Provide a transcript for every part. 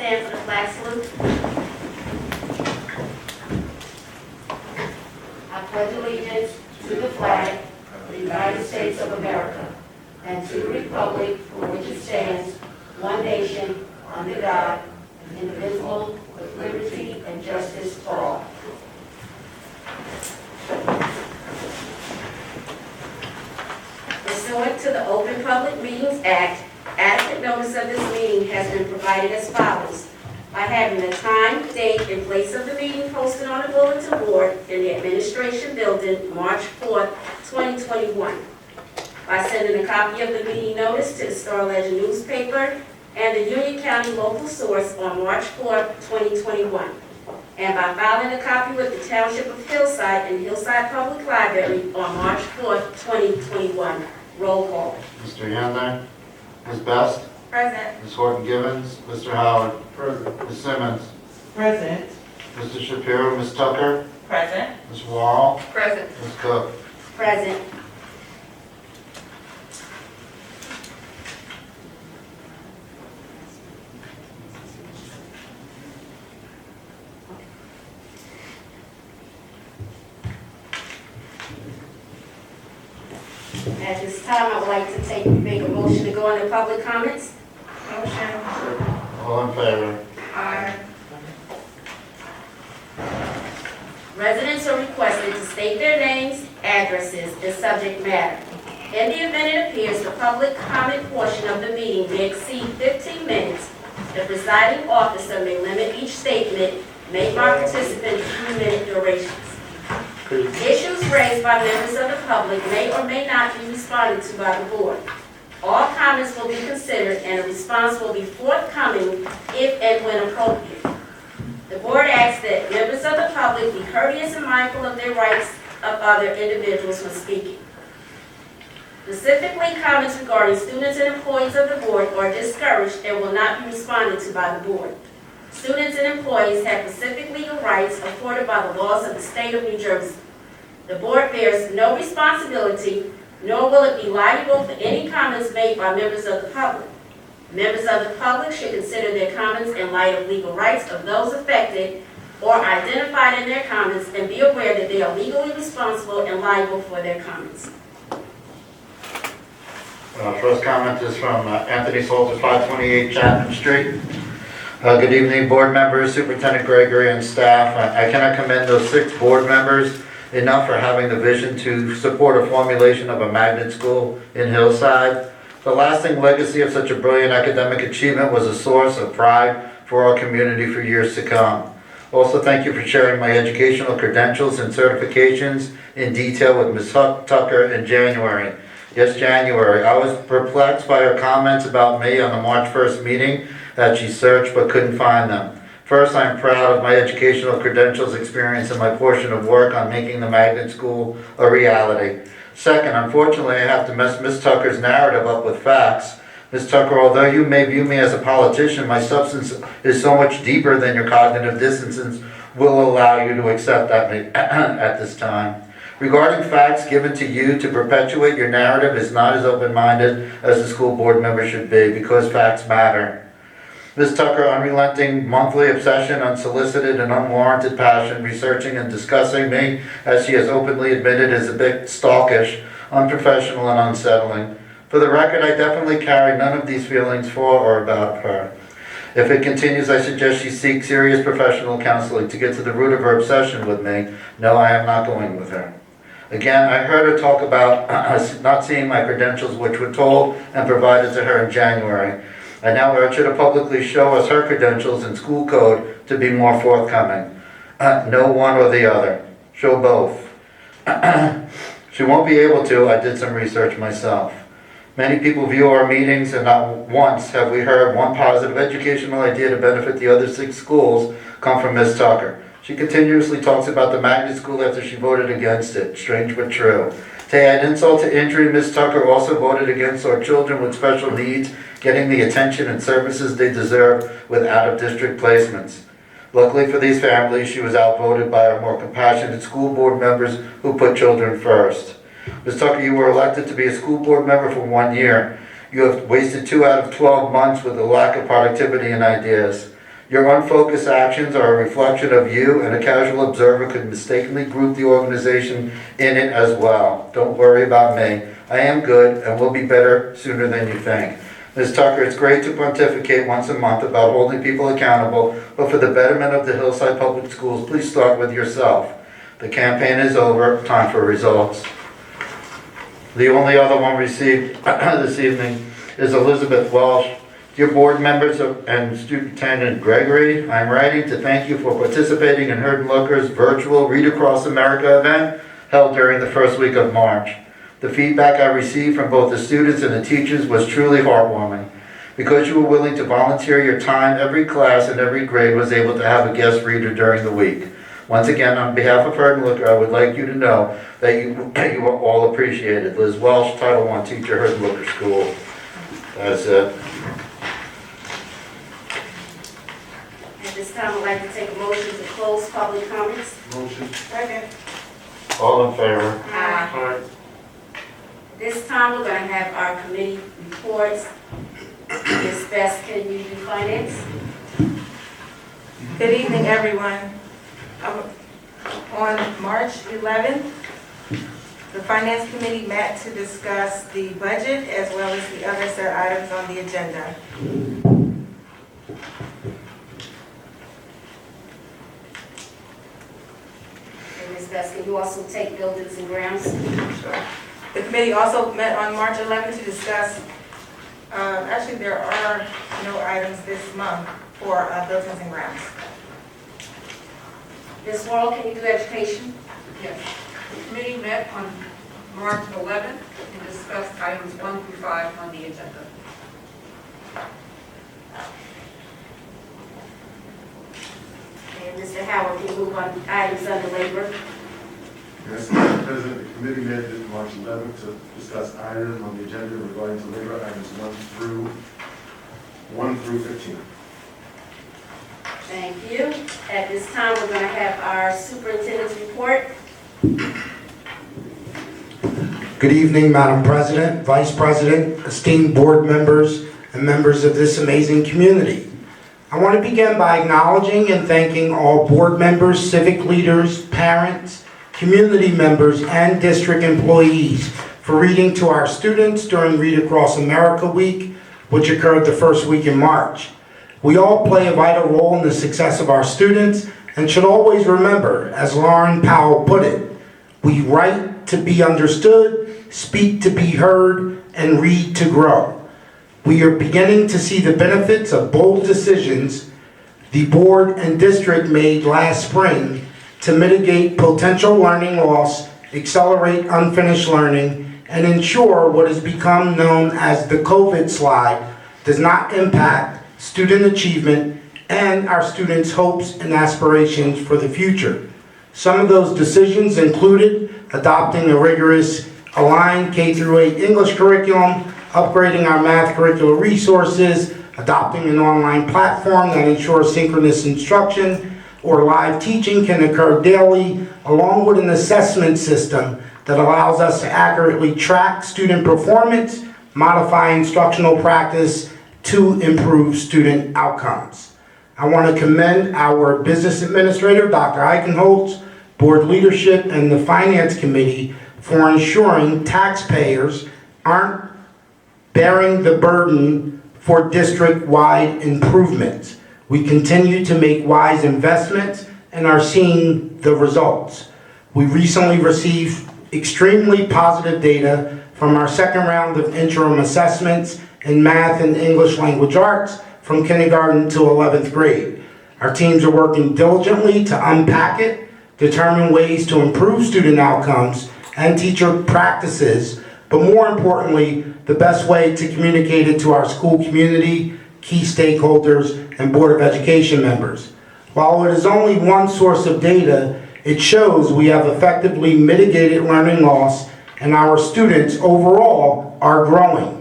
stand for the flag salute. I pledge allegiance to the flag of the United States of America and to the republic for which it stands, one nation, under God, indivisible, with liberty and justice for all. Pursuant to the Open Public Meetings Act, adequate notice of this meeting has been provided as follows: by having the time, date, and place of the meeting posted on the bulletin board in the Administration Building, March 4th, 2021. By sending a copy of the meeting notice to the Star-Ledger newspaper and the Union County local source on March 4th, 2021. And by filing a copy with the Township of Hillside and Hillside Public Library on March 4th, 2021. Roll call. Mr. Handler, Ms. Best, Present. Ms. Horton-Givens, Mr. Howard, Present. Ms. Simmons, Present. Mr. Shapiro, Ms. Tucker, Present. Ms. Wall, Present. Ms. Cook. Present. At this time, I would like to make a motion to go into public comments. Motion. All in favor? Aye. Residents are requested to state their names, addresses, and subject matter. In the event it appears the public comment portion of the meeting may exceed 15 minutes, the presiding officer may limit each statement made by participant to 3-minute durations. Issues raised by members of the public may or may not be responded to by the board. All comments will be considered and a response will be forthcoming if and when appropriate. The board asks that members of the public be courteous and mindful of their rights of other individuals when speaking. Specifically, comments regarding students and employees of the board are discouraged and will not be responded to by the board. Students and employees have specific legal rights afforded by the laws of the state of New Jersey. The board bears no responsibility, nor will it be liable for any comments made by members of the public. Members of the public should consider their comments in light of legal rights of those affected or identified in their comments and be aware that they are legally responsible and liable for their comments. First comment is from Anthony Salter, 528 Chapman Street. Good evening, board members, Superintendent Gregory, and staff. I cannot commend those 6 board members enough for having the vision to support a formulation of a magnet school in Hillside. The lasting legacy of such a brilliant academic achievement was a source of pride for our community for years to come. Also, thank you for sharing my educational credentials and certifications in detail with Ms. Tucker in January. Yes, January. I was perplexed by her comments about me on the March 1st meeting that she searched but couldn't find them. First, I'm proud of my educational credentials, experience, and my portion of work on making the magnet school a reality. Second, unfortunately, I have to mess Ms. Tucker's narrative up with facts. Ms. Tucker, although you may view me as a politician, my substance is so much deeper than your cognitive dissonance will allow you to accept that at this time. Regarding facts given to you to perpetuate your narrative is not as open-minded as the school board member should be, because facts matter. Ms. Tucker, unrelenting monthly obsession, unsolicited and unwarranted passion, researching and discussing me, as she has openly admitted, is a bit stalkish, unprofessional, and unsettling. For the record, I definitely carry none of these feelings for or about her. If it continues, I suggest she seek serious professional counseling to get to the root of her obsession with me. No, I am not going with her. Again, I heard her talk about not seeing my credentials, which were told and provided to her in January. I now urge her to publicly show us her credentials and school code to be more forthcoming. No one or the other. Show both. She won't be able to. I did some research myself. Many people view our meetings, and not once have we heard one positive educational idea to benefit the other 6 schools come from Ms. Tucker. She continuously talks about the magnet school after she voted against it. Strange but true. To add insult to injury, Ms. Tucker also voted against our children with special needs getting the attention and services they deserve with out-of-district placements. Luckily for these families, she was outvoted by our more compassionate school board members who put children first. Ms. Tucker, you were elected to be a school board member for 1 year. You have wasted 2 out of 12 months with a lack of productivity and ideas. Your unfocused actions are a reflection of you, and a casual observer could mistakenly group the organization in it as well. Don't worry about me. I am good and will be better sooner than you think. Ms. Tucker, it's great to pontificate once a month about holding people accountable, but for the betterment of the Hillside Public Schools, please start with yourself. The campaign is over. Time for results. The only other one received this evening is Elizabeth Walsh. Dear board members and Superintendent Gregory, I'm writing to thank you for participating in Hurd & Looker's virtual Read Across America event held during the first week of March. The feedback I received from both the students and the teachers was truly heartwarming. Because you were willing to volunteer your time, every class and every grade was able to have a guest reader during the week. Once again, on behalf of Hurd & Looker, I would like you to know that you are all appreciated. Liz Welsh, Title I teacher, Hurd & Looker School. That's it. At this time, I'd like to take a motion to close public comments. Motion. Second. All in favor? Aye. This time, we're going to have our committee reports. Ms. Best, can you do finance? Good evening, everyone. On March 11th, the Finance Committee met to discuss the budget as well as the other set items on the agenda. And Ms. Best, can you also take buildings and grounds? Sure. The committee also met on March 11th to discuss, actually there are no items this month for buildings and grounds. Ms. Worrell, can you do education? Yes. The committee met on March 11th and discussed items 1 through 5 on the agenda. And Mr. Howard, can you move on items under labor? Yes, Madam President, the committee met on March 11th to discuss items on the agenda regarding to labor items 1 through 15. Thank you. At this time, we're going to have our superintendent's report. Good evening, Madam President, Vice President, esteemed board members, and members of this amazing community. I want to begin by acknowledging and thanking all board members, civic leaders, parents, community members, and district employees for reading to our students during Read Across America Week, which occurred the first week in March. We all play a vital role in the success of our students and should always remember, as Lauren Powell put it, we write to be understood, speak to be heard, and read to grow. We are beginning to see the benefits of bold decisions the board and district made last spring to mitigate potential learning loss, accelerate unfinished learning, and ensure what has become known as the COVID slide does not impact student achievement and our students' hopes and aspirations for the future. Some of those decisions included adopting a rigorous aligned K-8 English curriculum, upgrading our math curricular resources, adopting an online platform that ensures synchronous instruction or live teaching can occur daily, along with an assessment system that allows us to accurately track student performance, modify instructional practice to improve student outcomes. I want to commend our business administrator, Dr. Eichenholz, board leadership, and the finance committee for ensuring taxpayers aren't bearing the burden for district-wide improvements. We continue to make wise investments and are seeing the results. We recently received extremely positive data from our second round of interim assessments in math and English language arts from kindergarten to 11th grade. Our teams are working diligently to unpack it, determine ways to improve student outcomes and teacher practices, but more importantly, the best way to communicate it to our school community, key stakeholders, and Board of Education members. While it is only one source of data, it shows we have effectively mitigated learning loss and our students overall are growing.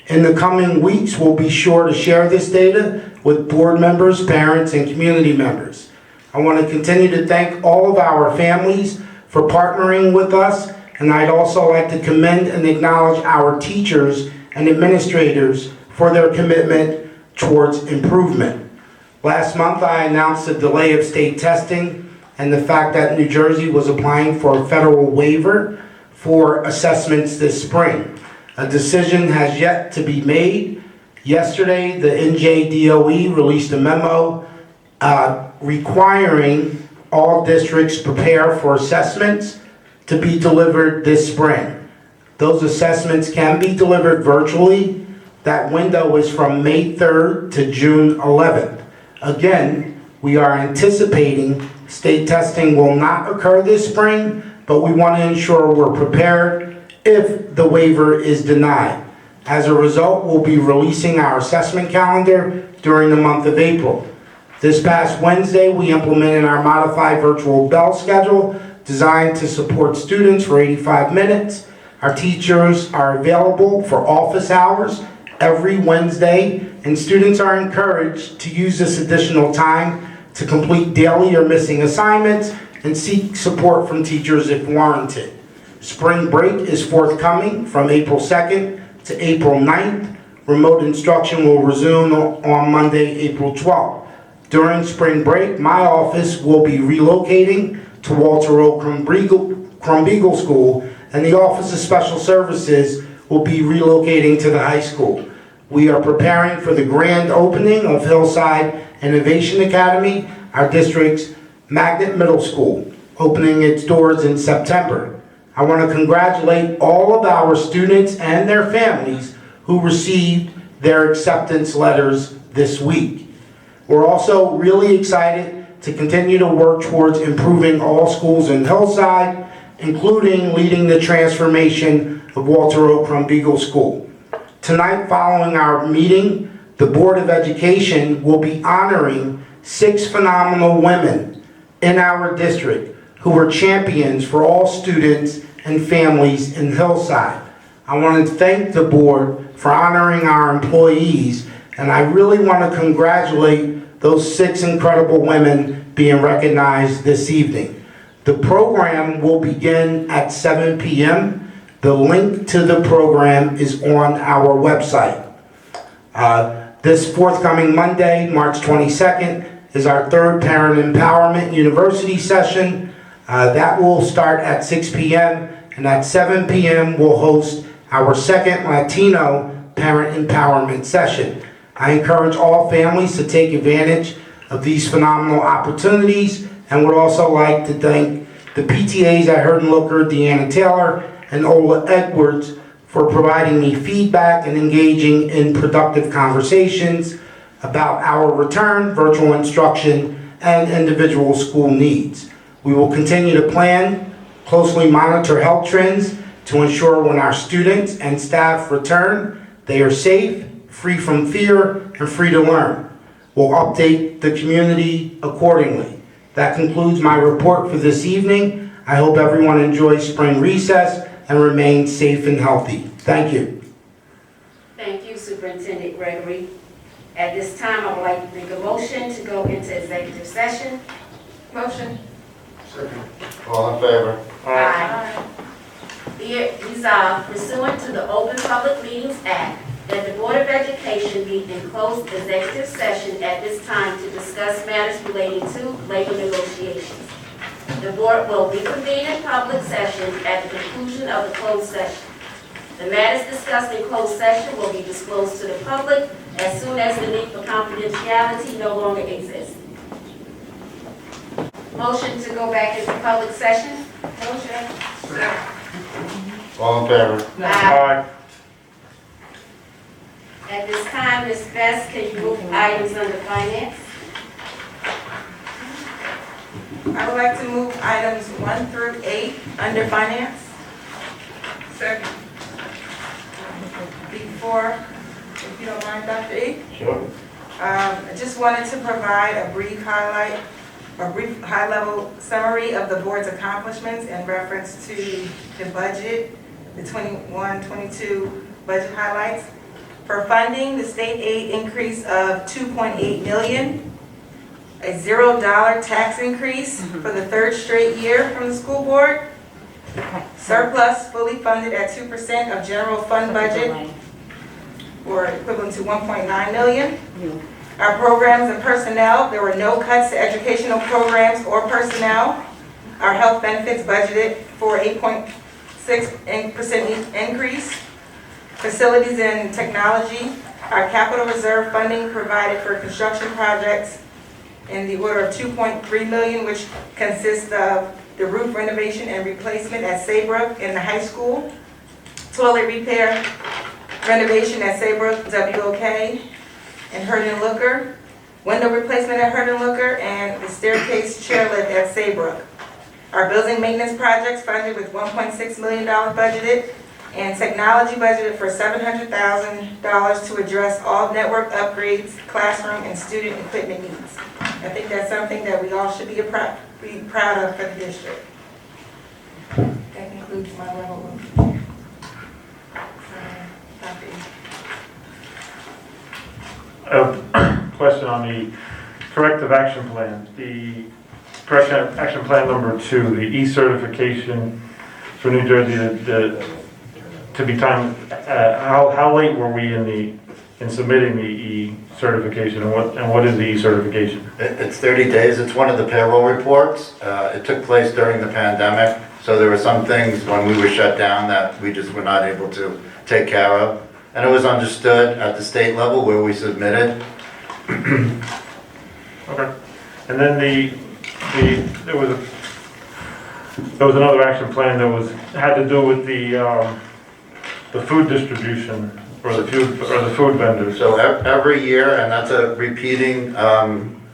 In the coming weeks, we'll be sure to share this data with board members, parents, and community members. I want to continue to thank all of our families for partnering with us, and I'd also like to commend and acknowledge our teachers and administrators for their commitment towards improvement. Last month, I announced the delay of state testing and the fact that New Jersey was applying for a federal waiver for assessments this spring. A decision has yet to be made. Yesterday, the NJDOE released a memo requiring all districts prepare for assessments to be delivered this spring. Those assessments can be delivered virtually. That window is from May 3rd to June 11th. Again, we are anticipating state testing will not occur this spring, but we want to ensure we're prepared if the waiver is denied. As a result, we'll be releasing our assessment calendar during the month of April. This past Wednesday, we implemented our modified virtual bell schedule designed to support students for 85 minutes. Our teachers are available for office hours every Wednesday, and students are encouraged to use this additional time to complete daily or missing assignments and seek support from teachers if warranted. Spring break is forthcoming from April 2nd to April 9th. Remote instruction will resume on Monday, April 12th. During spring break, my office will be relocating to Walter O. Crumbeagle School, and the Office of Special Services will be relocating to the high school. We are preparing for the grand opening of Hillside Innovation Academy, our district's magnet middle school, opening its doors in September. I want to congratulate all of our students and their families who received their acceptance letters this week. We're also really excited to continue to work towards improving all schools in Hillside, including leading the transformation of Walter O. Crumbeagle School. Tonight, following our meeting, the Board of Education will be honoring 6 phenomenal women in our district who were champions for all students and families in Hillside. I want to thank the board for honoring our employees, and I really want to congratulate those 6 incredible women being recognized this evening. The program will begin at 7 p.m. The link to the program is on our website. This forthcoming Monday, March 22nd, is our 3rd Parent Empowerment University session. That will start at 6 p.m. and at 7 p.m. we'll host our 2nd Latino Parent Empowerment session. I encourage all families to take advantage of these phenomenal opportunities, and would also like to thank the PTAs at Hurd & Looker, Deanna Taylor, and Ola Edwards for providing me feedback and engaging in productive conversations about our return, virtual instruction, and individual school needs. We will continue to plan, closely monitor health trends to ensure when our students and staff return, they are safe, free from fear, and free to learn. We'll update the community accordingly. That concludes my report for this evening. I hope everyone enjoys spring recess and remains safe and healthy. Thank you. Thank you, Superintendent Gregory. At this time, I would like to make a motion to go into executive session. Motion. Second. All in favor? Aye. Be it resolved pursuant to the Open Public Meetings Act that the Board of Education meet in closed executive session at this time to discuss matters relating to labor negotiations. The board will reconvene in public session at the conclusion of the closed session. The matters discussed in closed session will be disclosed to the public as soon as the need for confidentiality no longer exists. Motion to go back into public session. Motion. All in favor? Aye. At this time, Ms. Best, can you move items under finance? I would like to move items 1 through 8 under finance. Second. Before, if you don't mind, Dr. E. Sure. I just wanted to provide a brief high-level summary of the board's accomplishments in reference to the budget, the 21-22 budget highlights. For funding, the state aid increase of $2.8 million, a $0 tax increase for the 3rd straight year from the school board, surplus fully funded at 2% of general fund budget, or equivalent to $1.9 million. Our programs and personnel, there were no cuts to educational programs or personnel. Our health benefits budgeted for 8.6% increase. Facilities and technology, our capital reserve funding provided for construction projects in the order of $2.3 million, which consists of the roof renovation and replacement at Saybrook in the high school, toilet repair renovation at Saybrook WOK and Hurd & Looker, window replacement at Hurd & Looker, and the staircase chairlift at Saybrook. Our building maintenance projects funded with $1.6 million budgeted, and technology budgeted for $700,000 to address all network upgrades, classroom, and student equipment needs. I think that's something that we all should be proud of for the district. That concludes my level of copy. Question on the corrective action plan. The corrective action plan number 2, the E-certification for New Jersey, to be timed. How late were we in submitting the E-certification, and what is the E-certification? It's 30 days. It's one of the payroll reports. It took place during the pandemic, so there were some things when we were shut down that we just were not able to take care of. And it was understood at the state level where we submitted. Okay. And then there was another action plan that had to do with the food distribution or the food vendors. So every year, and that's a repeating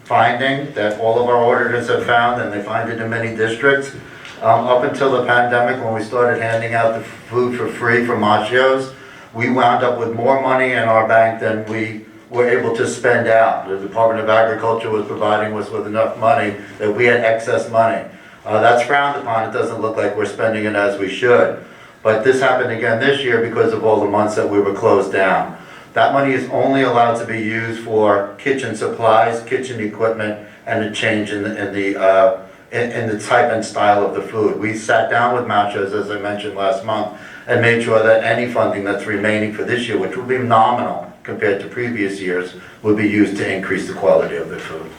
finding that all of our auditors have found, and they find it in many districts. Up until the pandemic, when we started handing out the food for free for machios, we wound up with more money in our bank than we were able to spend out. The Department of Agriculture was providing us with enough money that we had excess money. That's frowned upon. It doesn't look like we're spending it as we should. But this happened again this year because of all the months that we were closed down. That money is only allowed to be used for kitchen supplies, kitchen equipment, and a change in the type and style of the food. We sat down with Machos, as I mentioned last month, and made sure that any funding that's remaining for this year, which will be nominal compared to previous years, will be used to increase the quality of the food.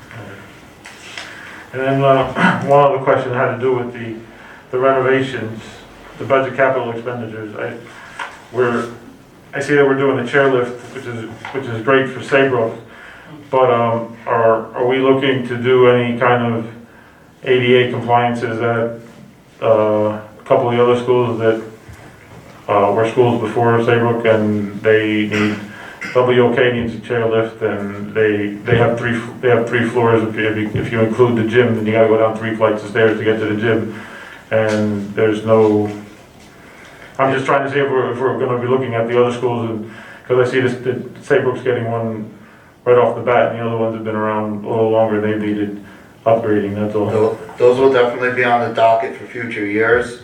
And then one other question had to do with the renovations, the budget capital expenditures. I see that we're doing the chairlift, which is great for Saybrook, but are we looking to do any kind of ADA compliances at a couple of the other schools that were schools before Saybrook, and they need WOK needs a chairlift, and they have three floors. If you include the gym, then you got to go down 3 flights of stairs to get to the gym, and there's no. I'm just trying to see if we're going to be looking at the other schools, because I see that Saybrook's getting one right off the bat, and the other ones have been around a little longer. They needed upgrading. That's all. Those will definitely be on the docket for future years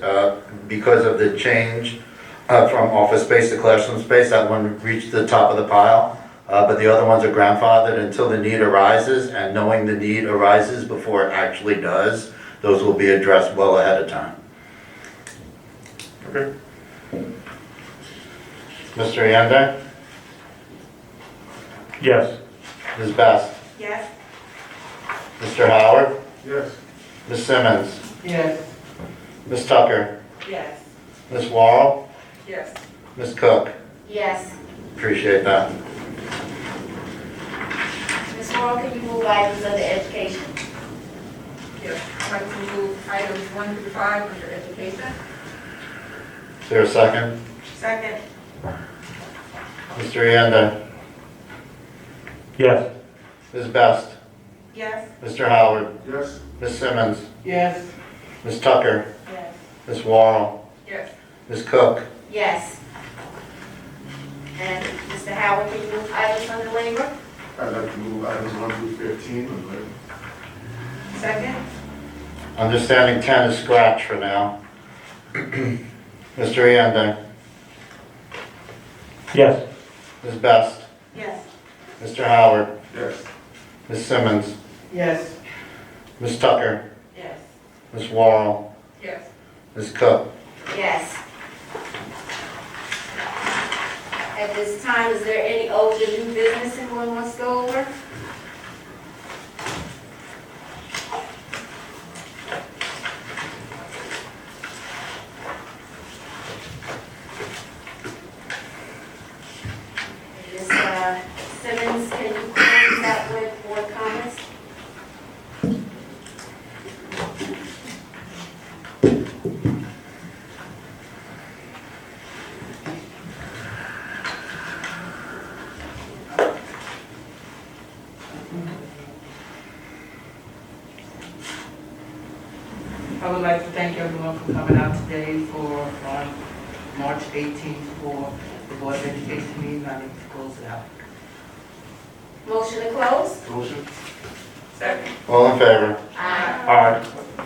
because of the change from office space to classroom space. That one reached the top of the pile, but the other ones are grandfathered until the need arises, and knowing the need arises before it actually does, those will be addressed well ahead of time. Okay. Mr. Yanda? Yes. Ms. Best? Yes? Mr. Howard? Yes. Ms. Simmons? Yes. Ms. Tucker? Yes. Ms. Worrell? Yes. Ms. Cook? Yes. Appreciate that. Ms. Morrow, can you move items under education? Yes. I'd like to move items 1 through 5 under education. Is there a second? Second? Mr. Yanda? Yes. Ms. Best? Yes. Mr. Howard? Yes. Ms. Simmons? Yes. Ms. Tucker? Yes. Ms. Worrell? Yes. Ms. Cook? Yes. And Mr. Howard, can you move items under labor? I'd like to move items 1 through 15 on labor. Second? Understanding 10 is scratch for now. Mr. Yanda? Yes. Ms. Best? Yes. Mr. Howard? Yes. Ms. Simmons? Yes. Ms. Tucker? Yes. Ms. Worrell? Yes. Ms. Cook? Yes. At this time, is there any old or new business anyone wants to go over? Ms. Simmons, can you close out with board comments? I would like to thank everyone for coming out today for, on March 18th for the Board of Education meeting. I need to close it out. Motion to close? Motion? Second. All in favor? Aye. Aye.